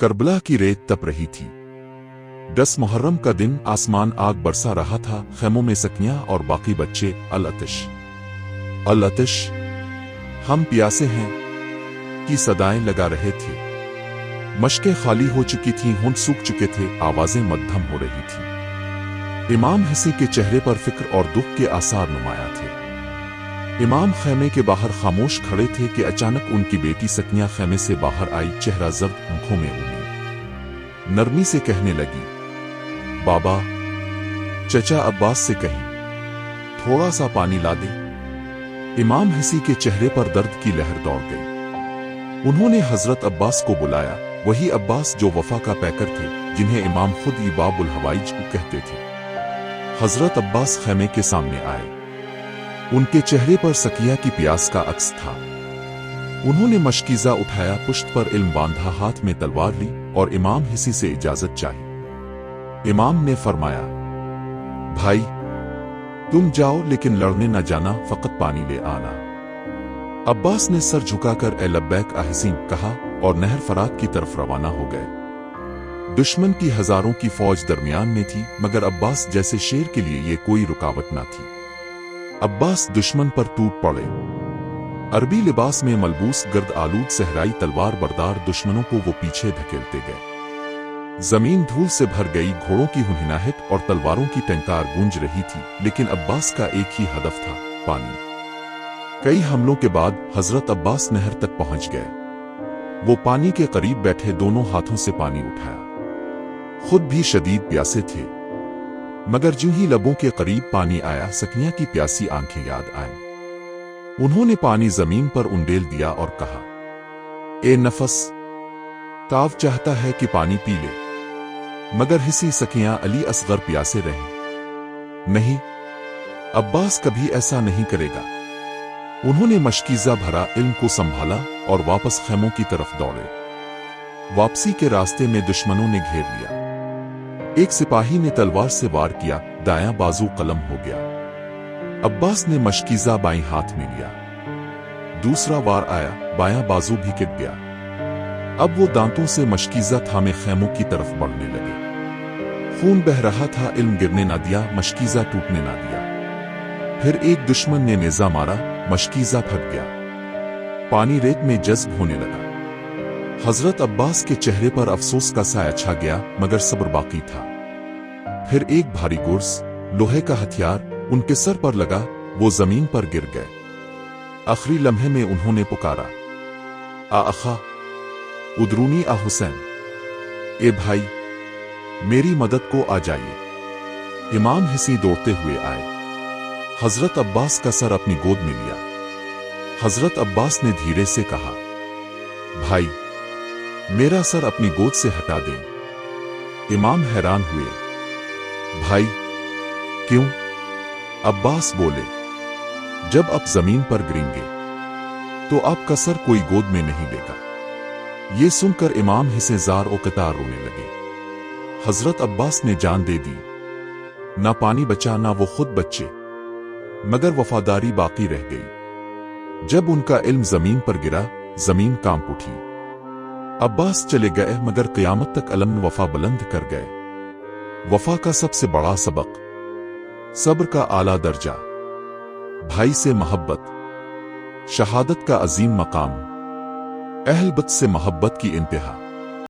کربلا کی ریت تپ رہی تھی۔ 10 محرم کا دن آسمان آگ برسا رہا تھا، خیموں میں سکیاں اور باقی بچے العطش العطش ہم پیاسے ہیں کی صدائیں لگا رہے تھے۔ مشقیں خالی ہو چکی تھیں، ہونٹ سوکھ چکے تھے، آوازیں مدھم ہو رہی تھیں۔ امام حسی کے چہرے پر فکر اور دکھ کے آثار نمایاں تھے۔ امام خیمے کے باہر خاموش کھڑے تھے کہ اچانک ان کی بیٹی سکینہ خیمے سے باہر آئی، چہرہ زرد، آنکھوں میں امید، نرمی سے کہنے لگی، بابا، چچا عباس سے کہیں تھوڑا سا پانی لا دے۔ امام حسی کے چہرے پر درد کی لہر دوڑ گئی۔ انہوں نے حضرت عباس کو بلایا، وہی عباس جو وفا کا پیکر تھے، جنہیں امام خود ہی باب الحوائج کہتے تھے۔ حضرت عباس خیمے کے سامنے آئے۔ ان کے چہرے پر سکینہ کی پیاس کا عکس تھا۔ انہوں نے مشکیزہ اٹھایا، پشت پر علم باندھا، ہاتھ میں تلوار لی اور امام حسی سے اجازت چاہی۔ امام نے فرمایا، بھائی، تم جاؤ لیکن لڑنے نہ جانا، فقط پانی لے آنا۔ عباس نے سر جھکا کر اے لبیک حسین کہا اور نہر فرات کی طرف روانہ ہو گئے۔ دشمن کی ہزاروں کی فوج درمیان میں تھی، مگر عباس جیسے شیر کے لیے یہ کوئی رکاوٹ نہ تھی۔ عباس دشمن پر ٹوٹ پڑے۔ عربی لباس میں ملبوس گرد آلود صحرائی تلوار بردار دشمنوں کو وہ پیچھے دھکیلتے گئے۔ زمین دھول سے بھر گئی، گھوڑوں کی ہنہناہٹ اور تلواروں کی ٹنکار گونج رہی تھی، لیکن عباس کا ایک ہی ہدف تھا، پانی۔ کئی حملوں کے بعد حضرت عباس نہر تک پہنچ گئے۔ وہ پانی کے قریب بیٹھے، دونوں ہاتھوں سے پانی اٹھایا۔ خود بھی شدید پیاسے تھے، مگر جو ہی لبوں کے قریب پانی آیا، سکینہ کی پیاسی آنکھیں یاد آئیں۔ انہوں نے پانی زمین پر انڈیل دیا اور کہا، اے نفس، کاو چاہتا ہے کہ پانی پی لے، مگر حسی سکینہ علی اصغر پیاسے رہیں۔ نہیں، عباس کبھی ایسا نہیں کرے گا۔ انہوں نے مشکیزہ بھرا، علم کو سنبھالا اور واپس خیموں کی طرف دوڑے۔ واپسی کے راستے میں دشمنوں نے گھیر لیا۔ ایک سپاہی نے تلوار سے وار کیا، دایاں بازو قلم ہو گیا۔ عباس نے مشکیزہ بائیں ہاتھ میں لیا۔ دوسرا وار آیا، بایاں بازو بھی کٹ گیا۔ اب وہ دانتوں سے مشکیزہ تھامے خیموں کی طرف بڑھنے لگے۔ خون بہ رہا تھا، علم گرنے نہ دیا، مشکیزہ ٹوٹنے نہ دیا۔ پھر ایک دشمن نے نیزہ مارا، مشکیزہ پھٹ گیا۔ پانی ریت میں جذب ہونے لگا۔ حضرت عباس کے چہرے پر افسوس کا سایہ چھا گیا، مگر صبر باقی تھا۔ پھر ایک بھاری گرز، لوہے کا ہتھیار، ان کے سر پر لگا، وہ زمین پر گر گئے۔ آخری لمحے میں انہوں نے پکارا، آ اخا، ادرونی آ حسین، اے بھائی، میری مدد کو آ جائیے۔ امام حسی دوڑتے ہوئے آئے۔ حضرت عباس کا سر اپنی گود میں لیا۔ حضرت عباس نے دھیرے سے کہا، بھائی، میرا سر اپنی گود سے ہٹا دیں۔ امام حیران ہوئے۔ بھائی، کیوں؟ عباس بولے، جب آپ زمین پر گریں گے تو آپ کا سر کوئی گود میں نہیں لے گا۔ یہ سن کر امام حسین زار و قطار رونے لگے۔ حضرت عباس نے جان دے دی، نہ پانی بچا نہ وہ خود بچے، مگر وفاداری باقی رہ گئی۔ جب ان کا علم زمین پر گرا، زمین کانپ اٹھی۔ عباس چلے گئے، مگر قیامت تک علم وفا بلند کر گئے۔ وفا کا سب سے بڑا سبق، صبر کا اعلیٰ درجہ، بھائی سے محبت، شہادت کا عظیم مقام، اہل بیت سے محبت کی انتہا۔